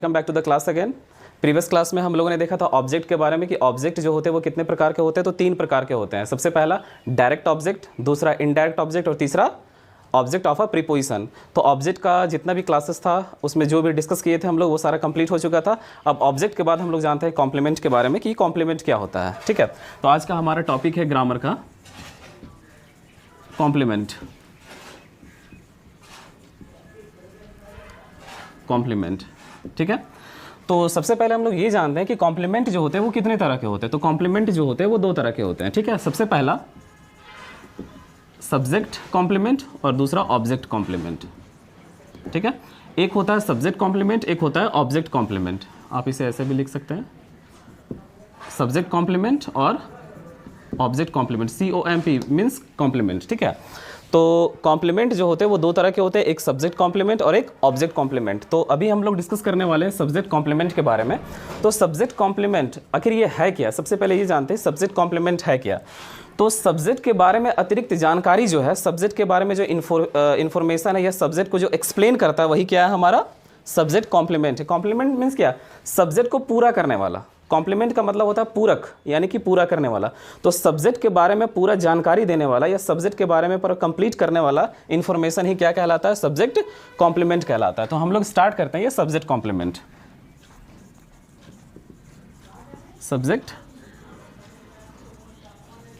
Come back to the class again. Previous class में हम लोगों ने देखा था ऑब्जेक्ट के बारे में कि ऑब्जेक्ट जो होते हैं वो कितने प्रकार के होते हैं। तो 3 प्रकार के होते हैं। सबसे पहला डायरेक्ट ऑब्जेक्ट, दूसरा इनडायरेक्ट ऑब्जेक्ट और तीसरा ऑब्जेक्ट ऑफ अ प्रीपोजिशन। तो ऑब्जेक्ट का जितना भी क्लासेस था उसमें जो भी डिस्कस किए थे हम लोग वो सारा कंप्लीट हो चुका था। अब ऑब्जेक्ट के बाद हम लोग जानते हैं कॉम्प्लीमेंट के बारे में कि कॉम्प्लीमेंट क्या होता है। ठीक है, तो आज का हमारा टॉपिक है ग्रामर का कॉम्प्लीमेंट। कॉम्प्लीमेंट, ठीक है। तो सबसे पहले हम लोग ये जानते हैं कि कॉम्प्लीमेंट जो होते हैं वो कितने तरह के होते हैं। तो कॉम्प्लीमेंट जो होते हैं वो 2 तरह के होते हैं। ठीक है, सबसे पहला सब्जेक्ट कॉम्प्लीमेंट और दूसरा ऑब्जेक्ट कॉम्प्लीमेंट। ठीक है, एक होता है सब्जेक्ट कॉम्प्लीमेंट, एक होता है ऑब्जेक्ट कॉम्प्लीमेंट। आप इसे ऐसे भी लिख सकते हैं, सब्जेक्ट कॉम्प्लीमेंट और object complement. COMP means complement. ठीक है, तो कॉम्प्लीमेंट जो होते हैं वो 2 तरह के होते हैं, एक सब्जेक्ट कॉम्प्लीमेंट और एक ऑब्जेक्ट कॉम्प्लीमेंट। तो अभी हम लोग डिस्कस करने वाले हैं सब्जेक्ट कॉम्प्लीमेंट के बारे में। तो सब्जेक्ट कॉम्प्लीमेंट आखिर ये है क्या, सबसे पहले ये जानते हैं सब्जेक्ट कॉम्प्लीमेंट है क्या। तो सब्जेक्ट के बारे में अतिरिक्त जानकारी जो है, सब्जेक्ट के बारे में जो इन्फॉर्मेशन है या सब्जेक्ट को जो एक्सप्लेन करता है वही क्या है, हमारा सब्जेक्ट कॉम्प्लीमेंट है। कॉम्प्लीमेंट मीन्स क्या, सब्जेक्ट को पूरा करने वाला। कॉम्प्लीमेंट का मतलब होता है पूरक, यानी कि पूरा करने वाला। तो सब्जेक्ट के बारे में पूरा जानकारी देने वाला या सब्जेक्ट के बारे में पूरा कंप्लीट करने वाला इन्फॉर्मेशन ही क्या कहलाता है, सब्जेक्ट कॉम्प्लीमेंट कहलाता है। तो हम लोग स्टार्ट करते हैं ये सब्जेक्ट कॉम्प्लीमेंट। सब्जेक्ट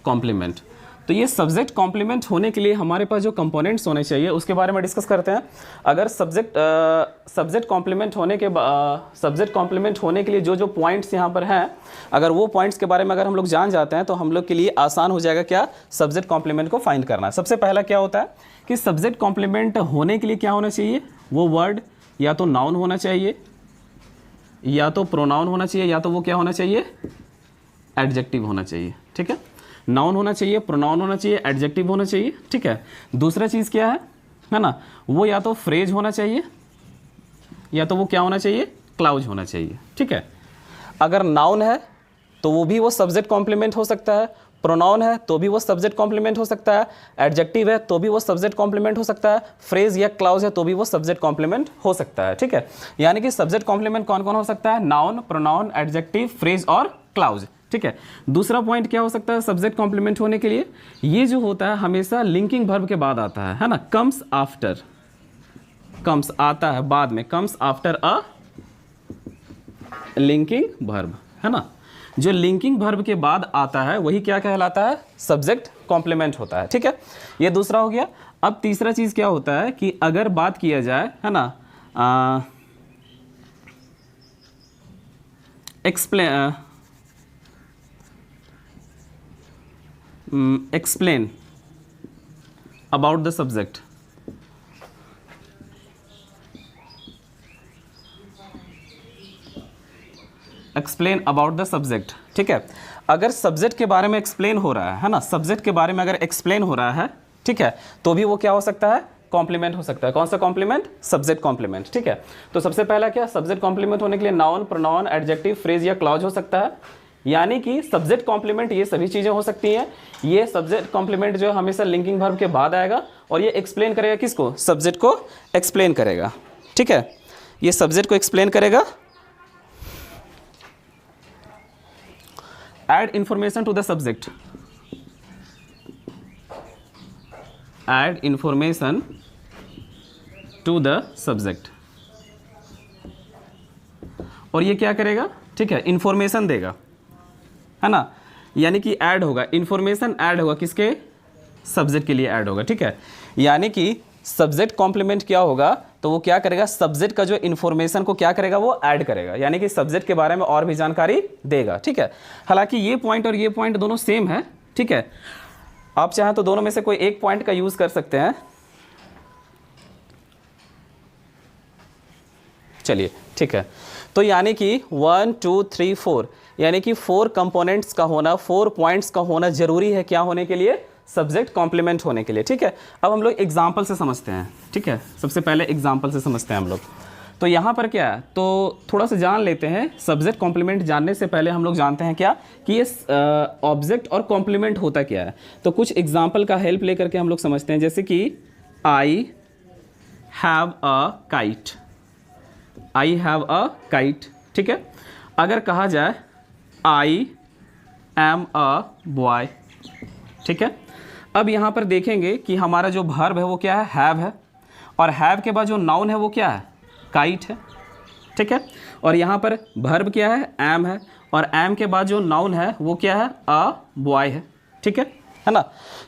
कॉम्प्लीमेंट, तो ये सब्जेक्ट कॉम्प्लीमेंट होने के लिए हमारे पास जो कंपोनेंट्स होने चाहिए उसके बारे में डिस्कस करते हैं। अगर सब्जेक्ट कॉम्प्लीमेंट होने के लिए जो जो पॉइंट्स यहाँ पर हैं, अगर वो पॉइंट्स के बारे में अगर हम लोग जान जाते हैं तो हम लोग के लिए आसान हो जाएगा क्या, सब्जेक्ट कॉम्प्लीमेंट को फाइंड करना। सबसे पहला क्या होता है कि सब्जेक्ट कॉम्प्लीमेंट होने के लिए क्या होना चाहिए, वो वर्ड या तो नाउन होना चाहिए या तो प्रोनाउन होना चाहिए या तो वो क्या होना चाहिए, एडजेक्टिव होना चाहिए। ठीक है, नाउन होना चाहिए, प्रोनाउन होना चाहिए, एडजेक्टिव होना चाहिए। ठीक है, दूसरा चीज़ क्या है ना, वो या तो फ्रेज होना चाहिए या तो वो क्या होना चाहिए, क्लाउज होना चाहिए। ठीक है, अगर नाउन है तो वो भी वो सब्जेक्ट कॉम्प्लीमेंट हो सकता है, प्रोनाउन है तो भी वो सब्जेक्ट कॉम्प्लीमेंट हो सकता है, एडजेक्टिव है तो भी वो सब्जेक्ट कॉम्प्लीमेंट हो सकता है, फ्रेज या क्लाउज है तो भी वो सब्जेक्ट कॉम्प्लीमेंट हो सकता है। ठीक है, यानी कि सब्जेक्ट कॉम्प्लीमेंट कौन कौन हो सकता है, नाउन, प्रोनाउन, एडजेक्टिव, फ्रेज और क्लाउज। ठीक है, दूसरा पॉइंट क्या हो सकता है सब्जेक्ट कॉम्प्लीमेंट होने के लिए, ये जो होता है हमेशा लिंकिंग वर्ब के बाद आता है ना, कम्स आफ्टर, कम्स आता है बाद में, comes after a linking verb, है ना। जो लिंकिंग वर्ब के बाद आता है वही क्या कहलाता है, सब्जेक्ट कॉम्प्लीमेंट होता है। ठीक है, ये दूसरा हो गया। अब तीसरा चीज क्या होता है कि अगर बात किया जाए, है ना, explain about the subject। Explain about the subject. ठीक है, अगर सब्जेक्ट के बारे में एक्सप्लेन हो रहा है ना, सब्जेक्ट के बारे में अगर एक्सप्लेन हो रहा है, ठीक है, तो भी वो क्या हो सकता है, कॉम्प्लीमेंट हो सकता है। कौन सा कॉम्प्लीमेंट, सब्जेक्ट कॉम्प्लीमेंट। ठीक है, तो सबसे पहला क्या, सब्जेक्ट कॉम्प्लीमेंट होने के लिए नाउन, प्रोनाउन, एडजेक्टिव, फ्रेज या क्लॉज हो सकता है। यानी कि सब्जेक्ट कॉम्प्लीमेंट ये सभी चीजें हो सकती हैं। ये सब्जेक्ट कॉम्प्लीमेंट जो है हमेशा लिंकिंग वर्ब के बाद आएगा और ये एक्सप्लेन करेगा किसको, सब्जेक्ट को एक्सप्लेन करेगा। ठीक है, ये सब्जेक्ट को एक्सप्लेन करेगा। Add information to the subject, add information to the subject, और ये क्या करेगा, ठीक है, इंफॉर्मेशन देगा, है ना, यानी कि ऐड होगा, इंफॉर्मेशन ऐड होगा किसके, सब्जेक्ट के लिए ऐड होगा। ठीक है, यानी कि सब्जेक्ट कॉम्प्लीमेंट क्या होगा, तो वो क्या करेगा, सब्जेक्ट का जो इन्फॉर्मेशन को क्या करेगा, वो ऐड करेगा, यानी कि सब्जेक्ट के बारे में और भी जानकारी देगा। ठीक है, हालांकि ये पॉइंट और ये पॉइंट दोनों सेम है। ठीक है, आप चाहें तो दोनों में से कोई एक पॉइंट का यूज कर सकते हैं। चलिए, ठीक है, तो यानी कि 1 2 3 4 यानी कि 4 कंपोनेंट्स का होना, 4 पॉइंट्स का होना जरूरी है क्या होने के लिए, सब्जेक्ट कॉम्प्लीमेंट होने के लिए। ठीक है, अब हम लोग एग्जाम्पल से समझते हैं। ठीक है, सबसे पहले एग्जाम्पल से समझते हैं हम लोग। तो यहाँ पर क्या है, तो थोड़ा सा जान लेते हैं। सब्जेक्ट कॉम्प्लीमेंट जानने से पहले हम लोग जानते हैं क्या कि ये ऑब्जेक्ट और कॉम्प्लीमेंट होता क्या है। तो कुछ एग्जाम्पल का हेल्प लेकर के हम लोग समझते हैं, जैसे कि I have a kite. I have a kite, ठीक है। अगर कहा जाए आई एम अ बॉय, ठीक है। अब यहाँ पर देखेंगे कि हमारा जो वर्ब है वो क्या है, हैव है, और हैव के बाद जो नाउन है वो क्या है, काइट है, ठीक है। और यहाँ पर वर्ब क्या है, एम है, और एम के बाद जो नाउन है वो क्या है, अ बॉय है, ठीक है ना।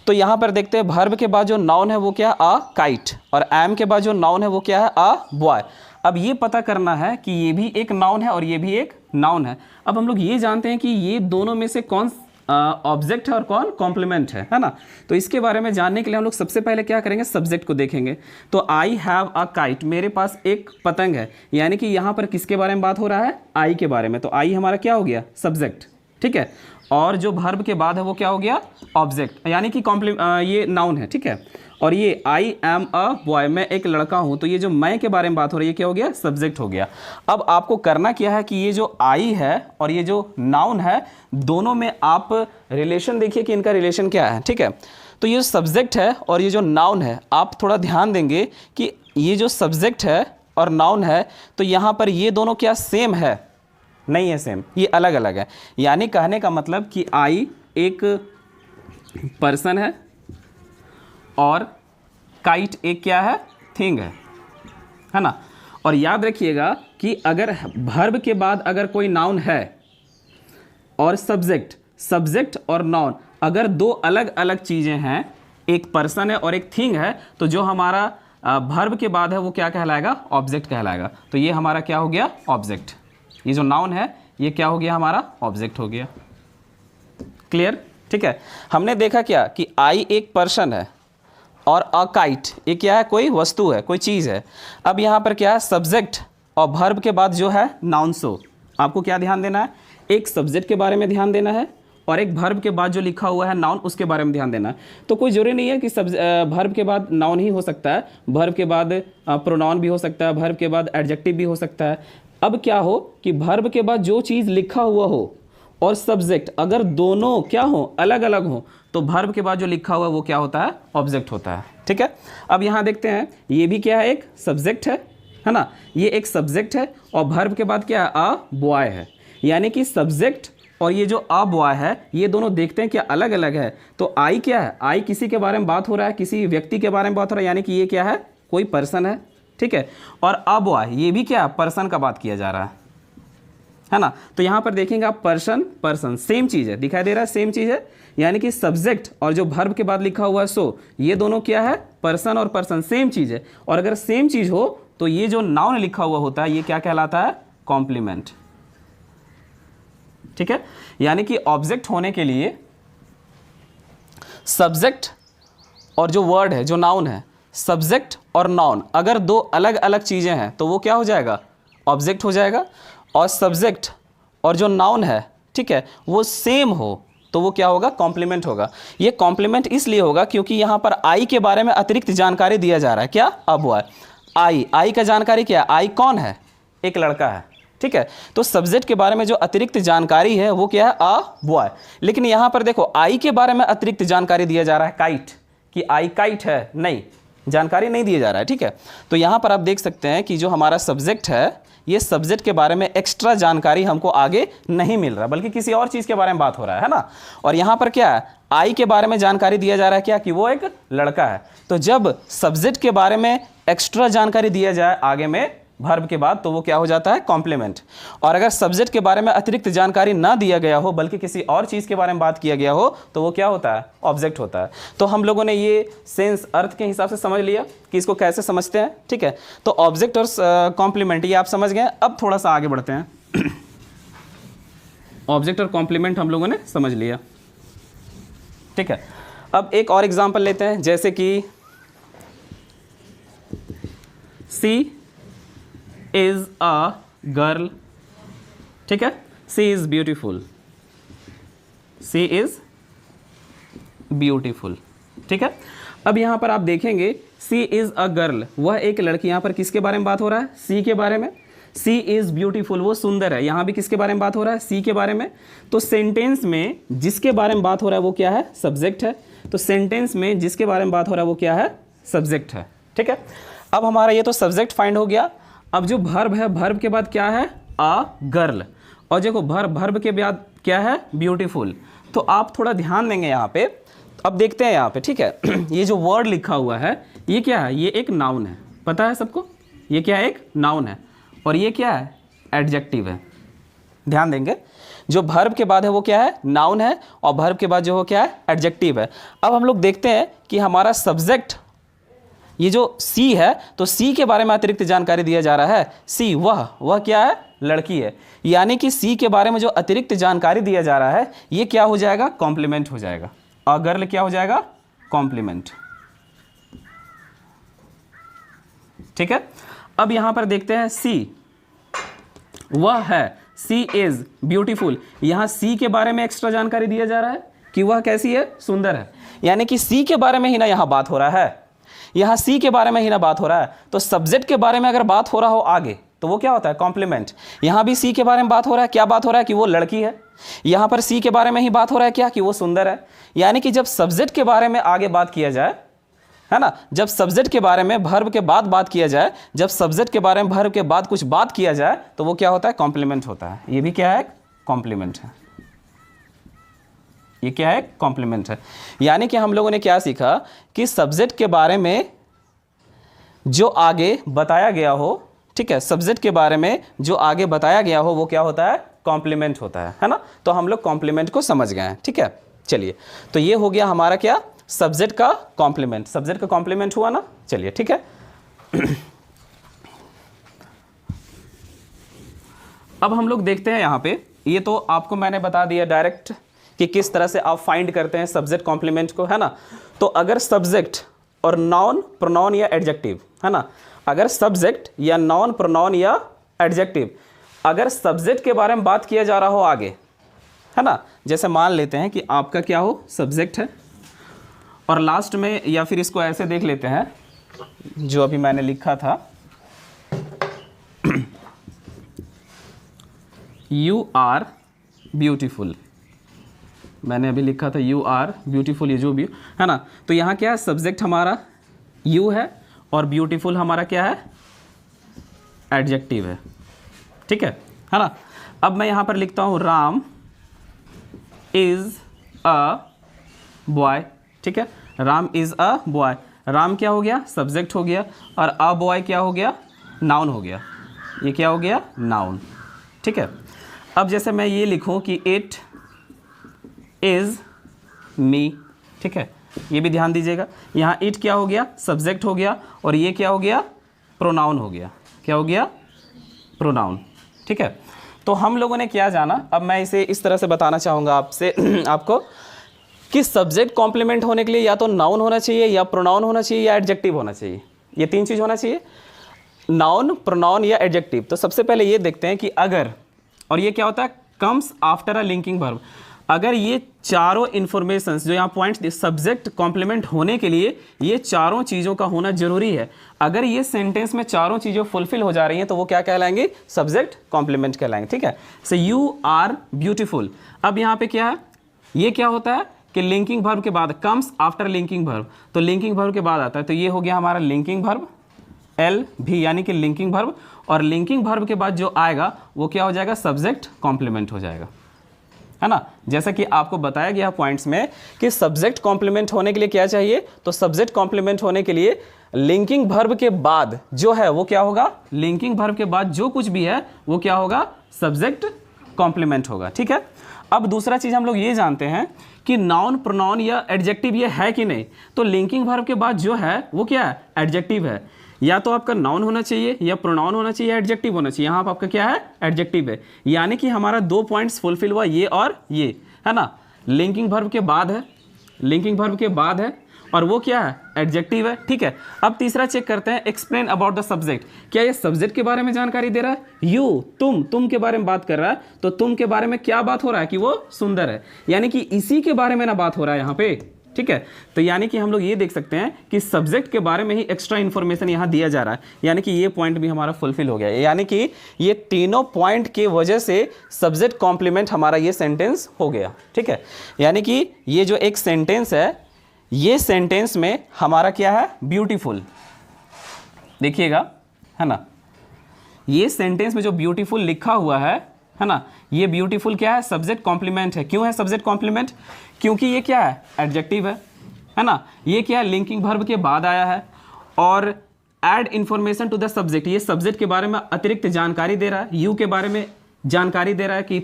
तो यहाँ पर देखते हैं वर्ब के बाद जो नाउन है वो क्या है, अ काइट, और एम के बाद जो नाउन है वो क्या है, अ बॉय। अब ये पता करना है कि ये भी एक नाउन है और ये भी एक नाउन है। अब हम लोग ये जानते हैं कि ये दोनों में से कौन ऑब्जेक्ट है और कौन कॉम्प्लीमेंट है ना। तो इसके बारे में जानने के लिए हम लोग सबसे पहले क्या करेंगे, सब्जेक्ट को देखेंगे। तो आई हैव अ काइट, मेरे पास एक पतंग है, यानी कि यहाँ पर किसके बारे में बात हो रहा है, आई के बारे में। तो आई हमारा क्या हो गया, सब्जेक्ट, ठीक है। और जो वर्ब के बाद है वो क्या हो गया, ऑब्जेक्ट, यानी कि ये नाउन है, ठीक है। और ये आई एम अ बॉय, मैं एक लड़का हूँ, तो ये जो मैं के बारे में बात हो रही है क्या हो गया, सब्जेक्ट हो गया। अब आपको करना क्या है कि ये जो आई है और ये जो नाउन है, दोनों में आप रिलेशन देखिए कि इनका रिलेशन क्या है, ठीक है। तो ये जो सब्जेक्ट है और ये जो नाउन है, आप थोड़ा ध्यान देंगे कि ये जो सब्जेक्ट है और नाउन है, तो यहाँ पर ये दोनों क्या सेम है, नहीं है सेम, ये अलग अलग है। यानी कहने का मतलब कि आई एक पर्सन है और काइट एक क्या है, थिंग है ना। और याद रखिएगा कि अगर वर्ब के बाद अगर कोई नाउन है और सब्जेक्ट और नाउन अगर दो अलग अलग चीज़ें हैं, एक पर्सन है और एक थिंग है, तो जो हमारा वर्ब के बाद है वो क्या कहलाएगा, ऑब्जेक्ट कहलाएगा। तो ये हमारा क्या हो गया, ऑब्जेक्ट। ये जो नाउन है ये क्या हो गया, हमारा ऑब्जेक्ट हो गया। क्लियर, ठीक है। हमने देखा क्या कि आई एक पर्सन है और अ काइट ये क्या है, कोई वस्तु है, कोई चीज़ है। अब यहाँ पर क्या है, सब्जेक्ट और वर्ब के बाद जो है नाउन। सो आपको क्या ध्यान देना है, एक सब्जेक्ट के बारे में ध्यान देना है और एक वर्ब के बाद जो लिखा हुआ है नाउन उसके बारे में ध्यान देना है। तो कोई जरूरी नहीं है कि वर्ब के बाद नाउन ही हो सकता है, वर्ब के बाद प्रोनाउन भी हो सकता है, वर्ब के बाद एडजेक्टिव भी हो सकता है। अब क्या हो कि वर्ब के बाद जो चीज़ लिखा हुआ हो और सब्जेक्ट अगर दोनों क्या हो, अलग अलग हो, तो वर्ब के बाद जो लिखा हुआ है वो क्या होता है, ऑब्जेक्ट होता है, ठीक है। अब यहाँ देखते हैं ये भी क्या है, एक सब्जेक्ट है ना, ये एक सब्जेक्ट है और वर्ब के बाद क्या है, अ बॉय है। यानी कि सब्जेक्ट और ये जो अ बॉय है ये दोनों देखते हैं क्या अलग अलग है। तो आई क्या है, आई किसी के बारे में बात हो रहा है, किसी व्यक्ति के बारे में बात हो रहा है, यानी कि ये क्या है, कोई पर्सन है, ठीक है। और अ बॉय ये भी क्या, पर्सन का बात किया जा रहा है ना। तो यहाँ पर देखेंगे आप पर्सन सेम चीज़ है, दिखाई दे रहा है, सेम चीज़ है। यानी कि सब्जेक्ट और जो वर्ब के बाद लिखा हुआ है सो, ये दोनों क्या है, पर्सन और पर्सन सेम चीज़ है। और अगर सेम चीज़ हो तो ये जो नाउन लिखा हुआ होता है ये क्या कहलाता है, कॉम्प्लीमेंट, ठीक है। यानी कि ऑब्जेक्ट होने के लिए सब्जेक्ट और जो वर्ड है, जो नाउन है, सब्जेक्ट और नाउन अगर दो अलग अलग चीज़ें हैं तो वो क्या हो जाएगा, ऑब्जेक्ट हो जाएगा। और सब्जेक्ट और जो नाउन है, ठीक है, वो सेम हो तो वो क्या होगा, कॉम्प्लीमेंट होगा। ये कॉम्प्लीमेंट इसलिए होगा क्योंकि यहाँ पर आई के बारे में अतिरिक्त जानकारी दिया जा रहा है। क्या, अब हुआ आई का जानकारी क्या है, आई कौन है, एक लड़का है, ठीक है। तो सब्जेक्ट के बारे में जो अतिरिक्त जानकारी है वो क्या है, अ बॉय। लेकिन यहाँ पर देखो आई के बारे में अतिरिक्त जानकारी दिया जा रहा है, काइट, कि आई काइट है, नहीं, जानकारी नहीं दिया जा रहा है, ठीक है। तो यहाँ पर आप देख सकते हैं कि जो हमारा सब्जेक्ट है ये सब्जेक्ट के बारे में एक्स्ट्रा जानकारी हमको आगे नहीं मिल रहा, बल्कि किसी और चीज़ के बारे में बात हो रहा है ना। और यहाँ पर क्या है, आई के बारे में जानकारी दिया जा रहा है क्या, कि वो एक लड़का है। तो जब सब्जेक्ट के बारे में एक्स्ट्रा जानकारी दिया जाए आगे में वर्ब के बाद, तो वो क्या हो जाता है, कॉम्प्लीमेंट। और अगर सब्जेक्ट के बारे में अतिरिक्त जानकारी ना दिया गया हो बल्कि किसी और चीज़ के बारे में बात किया गया हो तो वो क्या होता है, ऑब्जेक्ट होता है। तो हम लोगों ने ये सेंस अर्थ के हिसाब से समझ लिया कि इसको कैसे समझते हैं, ठीक है। तो ऑब्जेक्ट और कॉम्प्लीमेंट ये आप समझ गए। अब थोड़ा सा आगे बढ़ते हैं। ऑब्जेक्ट और कॉम्प्लीमेंट हम लोगों ने समझ लिया, ठीक है। अब एक और एग्जाम्पल लेते हैं, जैसे कि सी इज अ गर्ल, ठीक है, she is beautiful, she is beautiful, ठीक है। अब यहाँ पर आप देखेंगे सी इज अ गर्ल, वह एक लड़की, यहाँ पर किसके बारे में बात हो रहा है, सी के बारे में। सी इज ब्यूटीफुल, वो सुंदर है, यहाँ भी किसके बारे में बात हो रहा है, सी के बारे में। तो सेंटेंस में जिसके बारे में बात हो रहा है वो क्या है, सब्जेक्ट है। तो सेंटेंस में जिसके बारे में बात हो रहा है वो क्या है, सब्जेक्ट है, ठीक है। अब हमारा ये तो सब्जेक्ट फाइंड हो गया। अब जो वर्ब है, वर्ब के बाद क्या है, अ गर्ल, और देखो वर्ब के बाद क्या है, ब्यूटीफुल। तो आप थोड़ा ध्यान देंगे यहाँ पे। अब देखते हैं यहाँ पे, ठीक है। ये जो वर्ड लिखा हुआ है ये क्या है, ये एक नाउन है, पता है सबको, ये क्या है, एक नाउन है, और ये क्या है, एडजेक्टिव है। ध्यान देंगे, जो वर्ब के बाद है वो क्या है, नाउन है, और वर्ब के बाद जो हो क्या है, एडजेक्टिव है। अब हम लोग देखते हैं कि हमारा सब्जेक्ट ये जो सी है, तो सी के बारे में अतिरिक्त जानकारी दिया जा रहा है। सी वह क्या है, लड़की है, यानी कि सी के बारे में जो अतिरिक्त जानकारी दिया जा रहा है ये क्या हो जाएगा, कॉम्प्लीमेंट हो जाएगा। अ गर्ल क्या हो जाएगा, कॉम्प्लीमेंट। ठीक है। अब यहां पर देखते हैं सी, वह है, सी इज ब्यूटीफुल। यहां सी के बारे में एक्स्ट्रा जानकारी दिया जा रहा है कि वह कैसी है, सुंदर है, यानी कि सी के बारे में ही ना यहां बात हो रहा है, यहां सी के बारे में ही ना बात हो रहा है। तो सब्जेक्ट के बारे में अगर बात हो रहा हो आगे तो वो क्या होता है, कॉम्प्लीमेंट। यहां भी सी के बारे में बात हो रहा है, क्या बात हो रहा है कि वो लड़की है। यहां पर सी के बारे में ही बात हो रहा है क्या, कि वो सुंदर है। यानी कि जब सब्जेक्ट के बारे में आगे बात किया जाए, है ना, जब सब्जेक्ट के बारे में वर्ब के बाद बात किया जाए, जब सब्जेक्ट के बारे में वर्ब के बाद कुछ बात किया जाए तो वो क्या होता है, कॉम्प्लीमेंट होता है। ये भी क्या है, कॉम्प्लीमेंट है। ये क्या है, कॉम्प्लीमेंट है। यानी कि हम लोगों ने क्या सीखा कि सब्जेक्ट के बारे में जो आगे बताया गया हो, ठीक है, सब्जेक्ट के बारे में जो आगे बताया गया हो वो क्या होता है, कॉम्प्लीमेंट होता है ना। तो हम लोग कॉम्प्लीमेंट को समझ गए हैं। ठीक है, चलिए, तो ये हो गया हमारा क्या, सब्जेक्ट का कॉम्प्लीमेंट। सब्जेक्ट का कॉम्प्लीमेंट हुआ ना, चलिए ठीक है। अब हम लोग देखते हैं यहाँ पे, ये तो आपको मैंने बता दिया डायरेक्ट कि किस तरह से आप फाइंड करते हैं सब्जेक्ट कॉम्प्लीमेंट को, है ना। तो अगर सब्जेक्ट और नाउन, प्रोनाउन या एडजेक्टिव, है ना, अगर सब्जेक्ट या नाउन, प्रोनाउन या एडजेक्टिव, अगर सब्जेक्ट के बारे में बात किया जा रहा हो आगे, है ना, जैसे मान लेते हैं कि आपका क्या हो, सब्जेक्ट है, और लास्ट में, या फिर इसको ऐसे देख लेते हैं जो अभी मैंने लिखा था, यू आर ब्यूटीफुल, मैंने अभी लिखा था यू आर ब्यूटीफुल, ये जो भी है ना। तो यहाँ क्या है, सब्जेक्ट हमारा यू है और ब्यूटीफुल हमारा क्या है, एडजेक्टिव है। ठीक है ना। अब मैं यहाँ पर लिखता हूँ राम इज अ बॉय। ठीक है, Ram is a boy, Ram क्या हो गया, सब्जेक्ट हो गया, और अ बॉय क्या हो गया, नाउन हो गया। ये क्या हो गया, नाउन। ठीक है। अब जैसे मैं ये लिखूं कि इट इज मी, ठीक है, ये भी ध्यान दीजिएगा, यहाँ इट क्या हो गया, सब्जेक्ट हो गया, और ये क्या हो गया, प्रोनाउन हो गया। क्या हो गया, प्रोनाउन। ठीक है। तो हम लोगों ने क्या जाना, अब मैं इसे इस तरह से बताना चाहूँगा आपसे आपको कि सब्जेक्ट कॉम्प्लीमेंट होने के लिए या तो नाउन होना चाहिए, या प्रोनाउन होना चाहिए, या एडजेक्टिव होना चाहिए। ये तीन चीज़ होना चाहिए, नाउन, प्रोनाउन या एडजेक्टिव। तो सबसे पहले ये देखते हैं कि अगर, और ये क्या होता है, comes after a linking verb, अगर ये चारों इन्फॉर्मेशंस जो यहाँ पॉइंट, सब्जेक्ट कॉम्प्लीमेंट होने के लिए ये चारों चीज़ों का होना जरूरी है। अगर ये सेंटेंस में चारों चीज़ें फुलफिल हो जा रही हैं तो वो क्या कहलाएंगे, सब्जेक्ट कॉम्प्लीमेंट कहलाएंगे। ठीक है। सो यू आर ब्यूटीफुल, अब यहाँ पे क्या है, ये क्या होता है कि लिंकिंग वर्ब के बाद, कम्स आफ्टर लिंकिंग वर्ब, तो लिंकिंग वर्ब के बाद आता है, तो ये हो गया हमारा लिंकिंग वर्ब, एल भी, यानी कि लिंकिंग वर्ब, और लिंकिंग वर्ब के बाद जो आएगा वो क्या हो जाएगा, सब्जेक्ट कॉम्प्लीमेंट हो जाएगा, है ना। जैसा कि आपको बताया गया पॉइंट्स में कि सब्जेक्ट कॉम्प्लीमेंट होने के लिए क्या चाहिए, तो सब्जेक्ट कॉम्प्लीमेंट होने के लिए लिंकिंग वर्ब के बाद जो है वो क्या होगा, लिंकिंग वर्ब के बाद जो कुछ भी है वो क्या होगा, सब्जेक्ट कॉम्प्लीमेंट होगा। ठीक है। अब दूसरा चीज हम लोग ये जानते हैं कि नाउन, प्रोनाउन या एडजेक्टिव ये है कि नहीं, तो लिंकिंग वर्ब के बाद जो है वो क्या है, एडजेक्टिव है। या तो आपका नाउन होना चाहिए, या प्रोनाउन होना चाहिए, एडजेक्टिव होना चाहिए। यहाँ पर आपका क्या है, एडजेक्टिव है। यानी कि हमारा दो पॉइंट्स फुलफिल हुआ, ये और ये, है ना। लिंकिंग वर्ब के बाद है, लिंकिंग वर्ब के बाद है, और वो क्या है, एडजेक्टिव है। ठीक है। अब तीसरा चेक करते हैं, एक्सप्लेन अबाउट द सब्जेक्ट, क्या ये सब्जेक्ट के बारे में जानकारी दे रहा है, यू, तुम के बारे में बात कर रहा है, तो तुम के बारे में क्या बात हो रहा है कि वो सुंदर है, यानी कि इसी के बारे में ना बात हो रहा है यहाँ पे। ठीक है। तो यानी कि हम लोग ये देख सकते हैं कि सब्जेक्ट के बारे में ही एक्स्ट्रा इन्फॉर्मेशन यहाँ दिया जा रहा है, यानी कि ये पॉइंट भी हमारा फुलफिल हो गया है। यानी कि ये तीनों पॉइंट की वजह से सब्जेक्ट कॉम्प्लीमेंट हमारा ये सेंटेंस हो गया। ठीक है। यानी कि ये जो एक सेंटेंस है, ये सेंटेंस में हमारा क्या है, ब्यूटीफुल, देखिएगा, है ना, ये सेंटेंस में जो ब्यूटीफुल लिखा हुआ है ना, ये ब्यूटीफुल क्या है? सब्जेक्ट कॉम्प्लीमेंट है। क्यों है सब्जेक्ट कॉम्प्लीमेंट? क्योंकि ये क्या है? एडजेक्टिव है ना। ये क्या है? लिंकिंग वर्ब के बाद आया है और add information to the subject, ये सब्जेक्ट के बारे में अतिरिक्त जानकारी दे रहा है, यू के बारे में जानकारी दे रहा है कि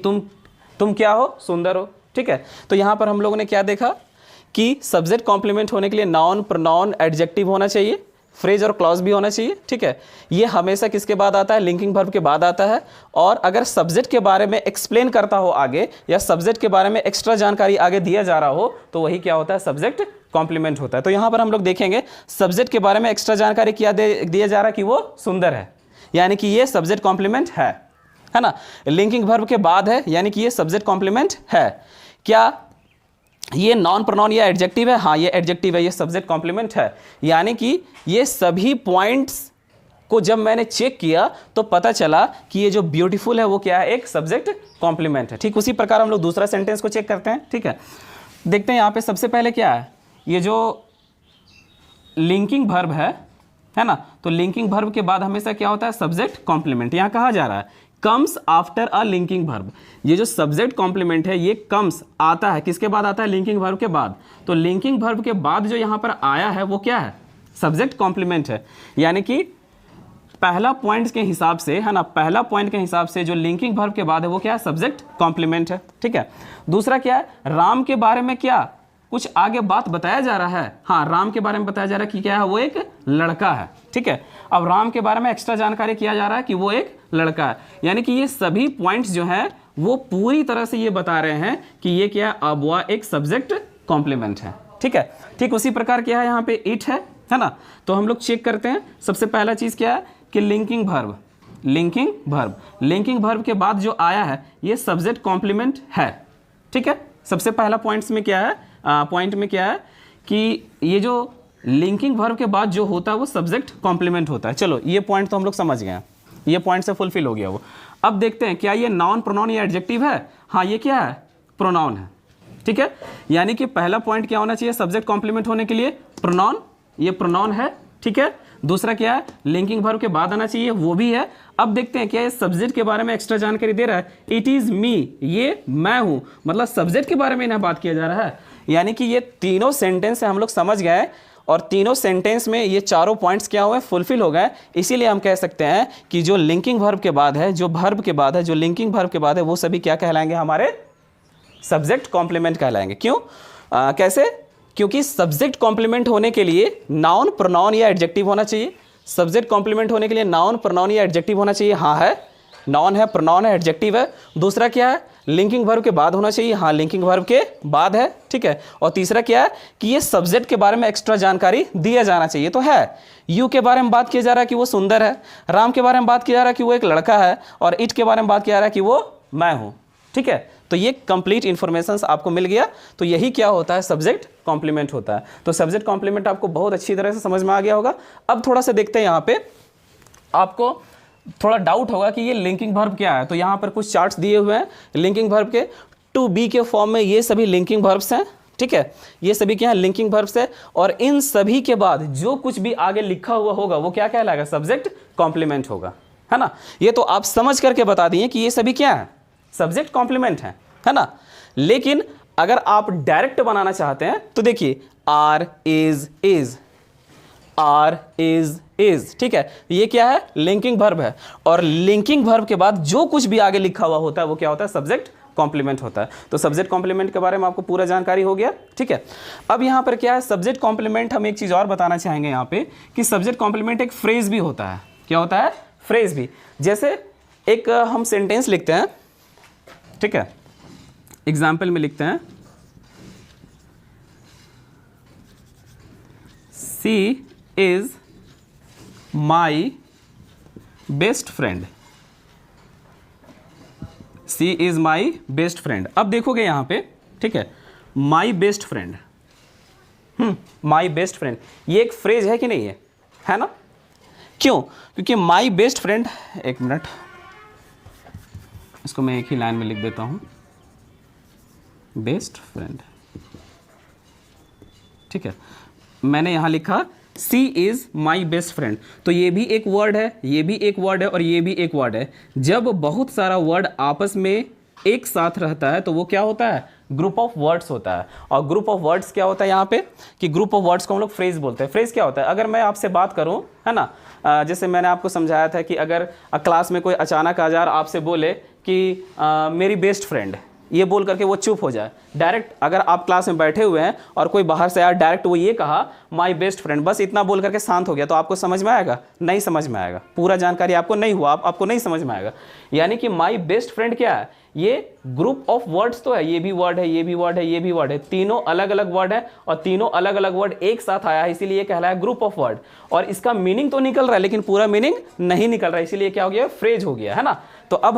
तुम क्या हो? सुंदर हो। ठीक है, तो यहां पर हम लोगों ने क्या देखा कि सब्जेक्ट कॉम्प्लीमेंट होने के लिए नाउन, प्रोनाउन, एडजेक्टिव होना चाहिए, फ्रेज और क्लॉज भी होना चाहिए। ठीक है, ये हमेशा किसके बाद आता है? लिंकिंग वर्ब के बाद आता है। और अगर सब्जेक्ट के बारे में एक्सप्लेन करता हो आगे, या सब्जेक्ट के बारे में एक्स्ट्रा जानकारी आगे दिया जा रहा हो, तो वही क्या होता है? सब्जेक्ट कॉम्प्लीमेंट होता है। तो यहां पर हम लोग देखेंगे सब्जेक्ट के बारे में एक्स्ट्रा जानकारी क्या दिया जा रहा है कि वो सुंदर है, यानी कि ये सब्जेक्ट कॉम्प्लीमेंट है ना। लिंकिंग वर्ब के बाद है, यानी कि ये सब्जेक्ट कॉम्प्लीमेंट है। क्या ये नॉन प्रोनाउन या एडजेक्टिव है? हाँ, ये एडजेक्टिव है, ये सब्जेक्ट कॉम्प्लीमेंट है। यानी कि ये सभी पॉइंट्स को जब मैंने चेक किया तो पता चला कि ये जो ब्यूटीफुल है वो क्या है? एक सब्जेक्ट कॉम्प्लीमेंट है। ठीक उसी प्रकार हम लोग दूसरा सेंटेंस को चेक करते हैं। ठीक है, देखते हैं यहाँ पे सबसे पहले क्या है, ये जो लिंकिंग वर्ब है ना, तो लिंकिंग वर्ब के बाद हमेशा क्या होता है? Subject complement. यहाँ कहा जा रहा है comes after a linking verb. ये जो सब्जेक्ट कॉम्प्लीमेंट है ये कम्स आता है, किसके बाद आता है? लिंकिंग वर्ब के बाद। तो लिंकिंग वर्ब के बाद जो यहाँ पर आया है वो क्या है? सब्जेक्ट कॉम्प्लीमेंट है। यानी कि पहला पॉइंट के हिसाब से है ना, पहला पॉइंट के हिसाब से जो लिंकिंग वर्ब के बाद है वो क्या है? सब्जेक्ट कॉम्प्लीमेंट है। ठीक है, दूसरा क्या है? राम के बारे में क्या कुछ आगे बात बताया जा रहा है? हाँ, राम के बारे में बताया जा रहा है कि क्या है? वो एक लड़का है। ठीक है, अब राम के बारे में एक्स्ट्रा जानकारी किया जा रहा है कि वो एक लड़का है। यानी कि ये सभी पॉइंट्स जो हैं वो पूरी तरह से ये बता रहे हैं कि ये क्या? अब वह एक सब्जेक्ट कॉम्प्लीमेंट है। ठीक है, ठीक उसी प्रकार क्या है यहाँ पे? इट है ना। तो हम लोग चेक करते हैं। सबसे पहला चीज क्या है कि लिंकिंग वर्ब, लिंकिंग वर्ब के बाद जो आया है ये सब्जेक्ट कॉम्प्लीमेंट है। ठीक है, सबसे पहला पॉइंट में क्या है कि ये जो लिंकिंग वर्ब के बाद जो होता है वो सब्जेक्ट कॉम्प्लीमेंट होता है। चलो ये पॉइंट तो हम लोग समझ गए हैं, ये पॉइंट से फुलफिल हो गया वो। अब देखते हैं क्या ये नाउन, प्रोनाउन या एडजेक्टिव है? हाँ, ये क्या है? प्रोनाउन है। ठीक है, यानी कि पहला पॉइंट क्या होना चाहिए सब्जेक्ट कॉम्प्लीमेंट होने के लिए? प्रोनाउन, ये प्रोनाउन है। ठीक है, दूसरा क्या है? लिंकिंग वर्ब के बाद आना चाहिए, वो भी है। अब देखते हैं क्या ये सब्जेक्ट के बारे में एक्स्ट्रा जानकारी दे रहा है? इट इज मी, ये मैं हूं, मतलब सब्जेक्ट के बारे में इन्हें बात किया जा रहा है। यानी कि ये तीनों सेंटेंस से हम लोग समझ गए और तीनों सेंटेंस में ये चारों पॉइंट्स क्या हुए? फुलफिल हो गए। इसीलिए हम कह सकते हैं कि जो लिंकिंग वर्ब के बाद है, जो वर्ब के बाद है, जो लिंकिंग वर्ब के बाद है, वो सभी क्या कहलाएंगे? हमारे सब्जेक्ट कॉम्प्लीमेंट कहलाएंगे। क्यों? कैसे? क्योंकि सब्जेक्ट कॉम्प्लीमेंट होने के लिए नाउन, प्रोनाउन या एडजेक्टिव होना चाहिए। सब्जेक्ट कॉम्प्लीमेंट होने के लिए नाउन, प्रोनाउन या एडजेक्टिव होना चाहिए। हाँ है, नाउन है, प्रोनाउन है, एडजेक्टिव है। दूसरा क्या है? लिंकिंग वर्ब के बाद होना चाहिए। हाँ, लिंकिंग वर्ब के बाद है। ठीक है, और तीसरा क्या है कि ये सब्जेक्ट के बारे में एक्स्ट्रा जानकारी दिया जाना चाहिए। तो है, यू के बारे में बात किया जा रहा है कि वो सुंदर है, राम के बारे में बात किया जा रहा है कि वो एक लड़का है, और इट के बारे में बात किया जा रहा है कि वो मैं हूं। ठीक है, तो ये कंप्लीट इंफॉर्मेशन आपको मिल गया। तो यही क्या होता है? सब्जेक्ट कॉम्प्लीमेंट होता है। तो सब्जेक्ट कॉम्प्लीमेंट आपको बहुत अच्छी तरह से समझ में आ गया होगा। अब थोड़ा सा देखते हैं, यहाँ पे आपको थोड़ा डाउट होगा कि ये लिंकिंग वर्ब क्या है। तो यहाँ पर कुछ चार्ट्स दिए हुए हैं लिंकिंग वर्ब के। टू बी के फॉर्म में ये सभी लिंकिंग वर्ब्स हैं। ठीक है, ये सभी क्या है? लिंकिंग वर्ब्स है। और इन सभी के बाद जो कुछ भी आगे लिखा हुआ होगा वो क्या कहलाएगा? सब्जेक्ट कॉम्प्लीमेंट होगा, है ना। ये तो आप समझ करके बता दिए कि ये सभी क्या है? सब्जेक्ट कॉम्प्लीमेंट है ना। लेकिन अगर आप डायरेक्ट बनाना चाहते हैं तो देखिए आर इज, आर इज। ठीक है, ये क्या है? लिंकिंग वर्ब है। और लिंकिंग वर्ब के बाद जो कुछ भी आगे लिखा हुआ होता है वो क्या होता है? सब्जेक्ट कॉम्प्लीमेंट होता है। तो सब्जेक्ट कॉम्प्लीमेंट के बारे में आपको पूरा जानकारी हो गया। ठीक है, अब यहां पर क्या है? सब्जेक्ट कॉम्प्लीमेंट हम एक चीज और बताना चाहेंगे यहाँ पे कि सब्जेक्ट कॉम्प्लीमेंट एक फ्रेज भी होता है। क्या होता है? फ्रेज भी। जैसे एक हम सेंटेंस लिखते हैं, ठीक है, एग्जाम्पल में लिखते हैं she is my best friend, she is my best friend. अब देखोगे यहां पे, ठीक है, my best friend, my best friend, ये एक फ्रेज है कि नहीं है ना। क्यों? क्योंकि माई बेस्ट फ्रेंड, एक मिनट, इसको मैं एक ही लाइन में लिख देता हूं, बेस्ट फ्रेंड। ठीक है, मैंने यहां लिखा सी इज़ माई बेस्ट फ्रेंड। तो ये भी एक वर्ड है, ये भी एक वर्ड है और ये भी एक वर्ड है। जब बहुत सारा वर्ड आपस में एक साथ रहता है तो वो क्या होता है, ग्रुप ऑफ वर्ड्स होता है। और ग्रुप ऑफ वर्ड्स क्या होता है यहाँ पे, कि ग्रुप ऑफ वर्ड्स को हम लोग फ्रेज बोलते हैं। फ्रेज क्या होता है, अगर मैं आपसे बात करूँ, है ना, जैसे मैंने आपको समझाया था कि अगर क्लास में कोई अचानक आ जाए और आपसे बोले कि मेरी बेस्ट फ्रेंड, ये बोल करके वो चुप हो जाए। डायरेक्ट अगर आप क्लास में बैठे हुए हैं और कोई बाहर से आया, डायरेक्ट वो ये कहा माय बेस्ट फ्रेंड, बस इतना बोल करके शांत हो गया, तो आपको समझ में आएगा? नहीं समझ में आएगा। पूरा जानकारी आपको नहीं हुआ, आपको नहीं समझ में आएगा। यानी कि माय बेस्ट फ्रेंड क्या है, ये ग्रुप ऑफ वर्ड्स तो है, ये भी वर्ड है, ये भी वर्ड है, ये भी वर्ड है, तीनों अलग अलग वर्ड है और तीनों अलग अलग वर्ड एक साथ आया है, इसीलिए कहलाया ग्रुप ऑफ वर्ड। और इसका मीनिंग तो निकल रहा है लेकिन पूरा मीनिंग नहीं निकल रहा है, इसीलिए क्या हो गया, फ्रेज हो गया, है ना। तो अब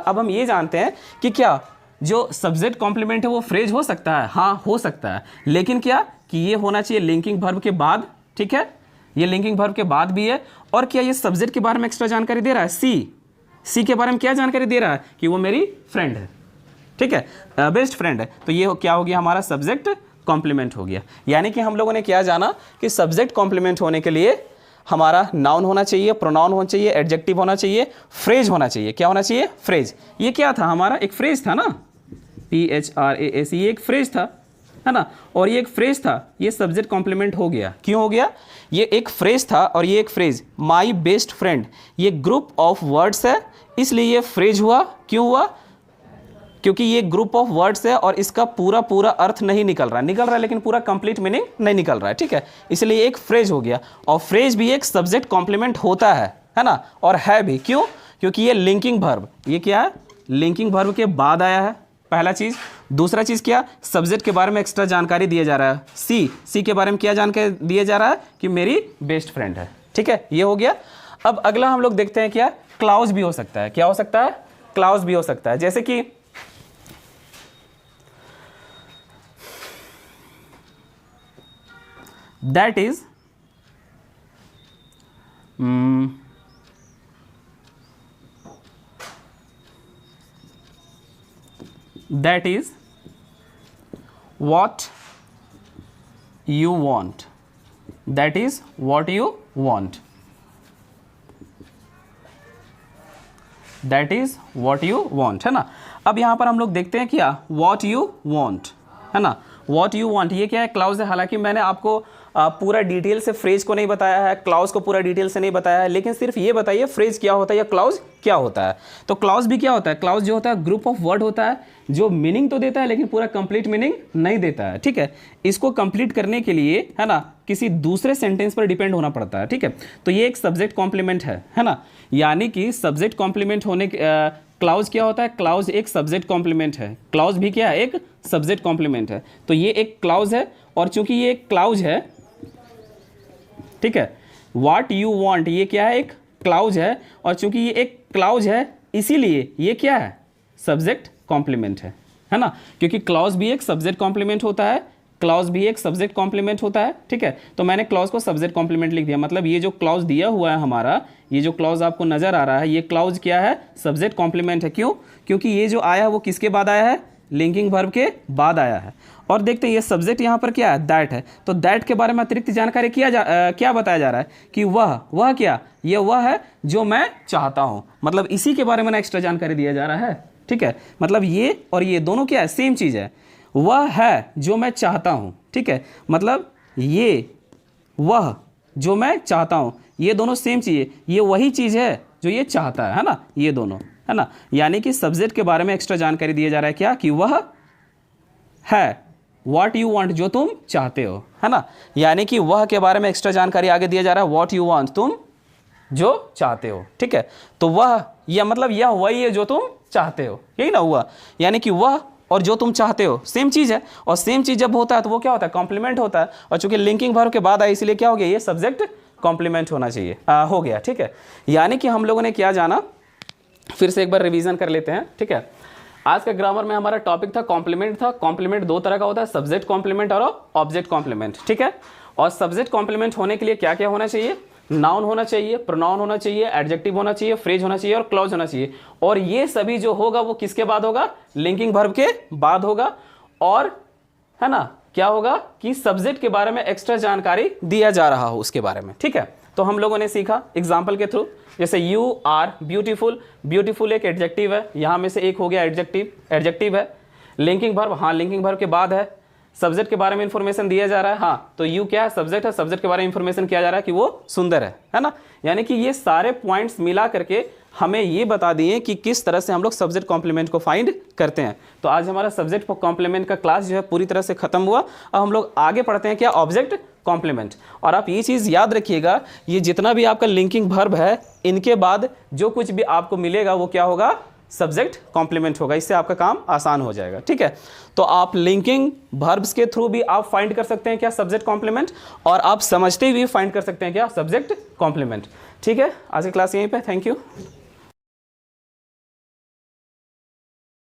हम ये जानते हैं कि क्या जो सब्जेक्ट कॉम्प्लीमेंट है वो फ्रेज हो सकता है, हाँ हो सकता है, लेकिन क्या कि ये होना चाहिए लिंकिंग वर्ब के बाद, ठीक है, ये लिंकिंग वर्ब के बाद भी है। और क्या ये सब्जेक्ट के बारे में एक्स्ट्रा जानकारी दे रहा है, सी के बारे में क्या जानकारी दे रहा है कि वो मेरी फ्रेंड है, ठीक है, बेस्ट फ्रेंड है। तो ये क्या हो गया, हमारा सब्जेक्ट कॉम्प्लीमेंट हो गया। यानी कि हम लोगों ने क्या जाना कि सब्जेक्ट कॉम्प्लीमेंट होने के लिए हमारा नाउन होना चाहिए, प्रोनाउन होना चाहिए, एडजेक्टिव होना चाहिए, फ्रेज होना चाहिए। क्या होना चाहिए, फ्रेज। ये क्या था, हमारा एक फ्रेज था ना, PHRAS, ये एक फ्रेज था, है ना, और ये एक फ्रेज था, ये सब्जेक्ट कॉम्प्लीमेंट हो गया। क्यों हो गया, ये एक फ्रेज था और ये एक फ्रेज, माई बेस्ट फ्रेंड, ये ग्रुप ऑफ वर्ड्स है, इसलिए ये फ्रेज हुआ। क्यों हुआ, क्योंकि ये ग्रुप ऑफ वर्ड्स है और इसका पूरा पूरा अर्थ नहीं निकल रहा है, लेकिन पूरा कंप्लीट मीनिंग नहीं निकल रहा है, ठीक है, इसलिए एक फ्रेज हो गया। और फ्रेज भी एक सब्जेक्ट कॉम्प्लीमेंट होता है ना, और है भी। क्यों, क्योंकि ये लिंकिंग वर्ब, ये क्या है, लिंकिंग वर्ब के बाद आया है, पहला चीज। दूसरा चीज क्या, सब्जेक्ट के बारे में एक्स्ट्रा जानकारी दिया जा रहा है, सी के बारे में क्या जानकारी दिया जा रहा है कि मेरी बेस्ट फ्रेंड है, ठीक है, ये हो गया। अब अगला हम लोग देखते हैं क्या, क्लाउज भी हो सकता है। क्या हो सकता है, क्लाउज भी हो सकता है, जैसे कि that is what you want, that is what you want, that is what you want, है ना। अब यहाँ पर हम लोग देखते हैं क्या, what you want, है ना, what you want ये क्या है, क्लाउज है। हालांकि मैंने आपको पूरा डिटेल से फ्रेज को नहीं बताया है, क्लाउज को पूरा डिटेल से नहीं बताया है, लेकिन सिर्फ ये बताइए फ्रेज क्या होता है या क्लाउज क्या होता है। तो क्लाउज भी क्या होता है, क्लाउज जो होता है ग्रुप ऑफ वर्ड होता है जो मीनिंग तो देता है लेकिन पूरा कंप्लीट मीनिंग नहीं देता है, ठीक है। इसको कंप्लीट करने के लिए, है ना, किसी दूसरे सेंटेंस पर डिपेंड होना पड़ता है, ठीक है। तो ये एक सब्जेक्ट कॉम्प्लीमेंट है ना, यानी कि सब्जेक्ट कॉम्प्लीमेंट होने क्लाउज क्या होता है, क्लाउज एक सब्जेक्ट कॉम्प्लीमेंट है, क्लाउज भी क्या है, एक सब्जेक्ट कॉम्प्लीमेंट है। तो ये एक क्लाउज है और चूंकि ये एक क्लाउज है, ठीक है, व्हाट यू वांट ये क्या है, एक क्लाउज है, और चूंकि ये एक क्लाउज है इसीलिए ये क्या है, सब्जेक्ट कॉम्प्लीमेंट है ना, क्योंकि क्लाउज भी एक सब्जेक्ट कॉम्प्लीमेंट होता है, क्लाउज भी एक सब्जेक्ट कॉम्प्लीमेंट होता है, ठीक है। तो मैंने क्लाउज को सब्जेक्ट कॉम्प्लीमेंट लिख दिया, मतलब ये जो क्लाउज दिया हुआ है हमारा, ये जो क्लाउज आपको नजर आ रहा है, ये क्लाउज क्या है, सब्जेक्ट कॉम्प्लीमेंट है। क्यों, क्योंकि ये जो आया है वो किसके बाद आया है, लिंकिंग वर्ब के बाद आया है। और देखते हैं ये सब्जेक्ट यहाँ पर क्या है, दैट है। तो दैट के बारे में अतिरिक्त जानकारी क्या बताया जा रहा है कि वह क्या, ये वह है जो मैं चाहता हूँ, मतलब इसी के बारे में ना एक्स्ट्रा जानकारी दिया जा रहा है, ठीक है। मतलब ये और ये दोनों क्या है, सेम चीज़ है, वह है जो मैं चाहता हूँ, ठीक है। मतलब ये वह जो मैं चाहता हूँ, ये दोनों सेम चीज़ है, ये वही चीज़ है जो ये चाहता है ना, ये दोनों, है ना। यानी कि सब्जेक्ट के बारे में एक्स्ट्रा जानकारी दिया जा रहा है क्या, कि वह है व्हाट यू वांट जो तुम चाहते हो, है ना। यानी कि वह के बारे में एक्स्ट्रा जानकारी आगे दिया जा रहा है, व्हाट यू वांट तुम जो चाहते हो, ठीक है। तो वह, या मतलब यह वही है जो तुम चाहते हो, यही ना हुआ। यानी कि वह और जो तुम चाहते हो सेम चीज़ है, और सेम चीज़ जब होता है तो वो क्या होता है, कॉम्प्लीमेंट होता है। और चूंकि लिंकिंग वर्ब के बाद आई इसलिए क्या हो गया, ये सब्जेक्ट कॉम्प्लीमेंट होना चाहिए, हो गया, ठीक है। यानी कि हम लोगों ने क्या जाना, फिर से एक बार रिवीजन कर लेते हैं, ठीक है। आज का ग्रामर में हमारा टॉपिक था कॉम्प्लीमेंट था। कॉम्प्लीमेंट दो तरह का होता है, सब्जेक्ट कॉम्प्लीमेंट और ऑब्जेक्ट कॉम्प्लीमेंट, ठीक है। और सब्जेक्ट कॉम्प्लीमेंट होने के लिए क्या क्या होना चाहिए, नाउन होना चाहिए, प्रोनाउन होना चाहिए, एडजेक्टिव होना चाहिए, फ्रेज होना चाहिए और क्लॉज होना चाहिए। और ये सभी जो होगा वो किसके बाद होगा, लिंकिंग वर्ब के बाद होगा। और है ना, क्या होगा कि सब्जेक्ट के बारे में एक्स्ट्रा जानकारी दिया जा रहा हो उसके बारे में, ठीक है। तो हम लोगों ने सीखा एग्जाम्पल के थ्रू, जैसे यू आर ब्यूटीफुल, ब्यूटीफुल एक एडजेक्टिव है, यहाँ में से एक हो गया एडजेक्टिव है। लिंकिंग वर्ब, हाँ लिंकिंग वर्ब के बाद है, सब्जेक्ट के बारे में इंफॉर्मेशन दिया जा रहा है, हाँ तो यू क्या है, सब्जेक्ट है, सब्जेक्ट के बारे में इंफॉर्मेशन किया जा रहा है कि वो सुंदर है ना। यानी कि ये सारे पॉइंट्स मिला करके हमें ये बता दिए कि किस तरह से हम लोग सब्जेक्ट कॉम्प्लीमेंट को फाइंड करते हैं। तो आज हमारा सब्जेक्ट कॉम्प्लीमेंट का क्लास जो है पूरी तरह से खत्म हुआ। अब हम लोग आगे पढ़ते हैं क्या, ऑब्जेक्ट कॉम्प्लीमेंट। और आप ये चीज़ याद रखिएगा, ये जितना भी आपका लिंकिंग वर्ब है, इनके बाद जो कुछ भी आपको मिलेगा वो क्या होगा, सब्जेक्ट कॉम्प्लीमेंट होगा। इससे आपका काम आसान हो जाएगा, ठीक है। तो आप लिंकिंग वर्ब्स के थ्रू भी आप फाइंड कर सकते हैं क्या, सब्जेक्ट कॉम्प्लीमेंट, और आप समझते हुए फाइंड कर सकते हैं क्या, सब्जेक्ट कॉम्प्लीमेंट, ठीक है। आज की क्लास यहीं पे, थैंक यू।